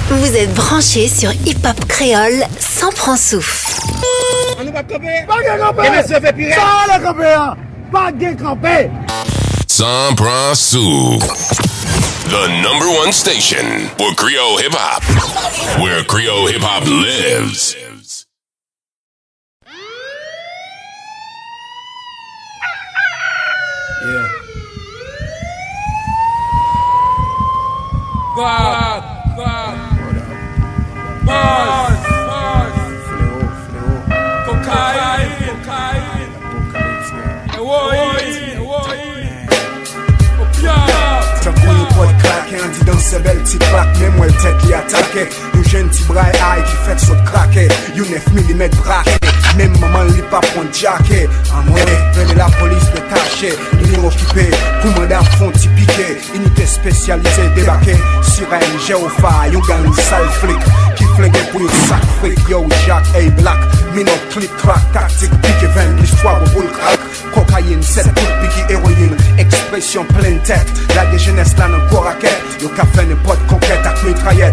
Vous êtes branchés sur Hip Hop Créole sans prend souffle. On nous va camper. Pas de camper. Et monsieur fait pire. Ça le camper. Pas de camper. Sans prend souffle. The number one station for Creole hip hop. Where Creole hip hop lives. Yeah. God. Bars. Cocaine. Tant qu'on y pot de claquer, on dit dans ce bel petit claque, même moi le tête qui attaque. Yon jeune petit bras aïe qui fait saut craquer. Yon 9 mm braqué, même maman li pas prendre jacket. En moi, venez la police détachée, il est occupé, commandant fond ti piqué. Unité spécialisée débarquée, sirène, géophare, yon gang sale flic. Qui flingue pour yon sac fric, yo Jack, hey black. Mino clic crack, tactique piqué, 20 l'histoire au boule crack. Cocaïne, 7 coups piqué, héroïne, expression pleine tête. La déjeunesse là dans le raquette, yo café n'est pas de conquête avec mitraillette.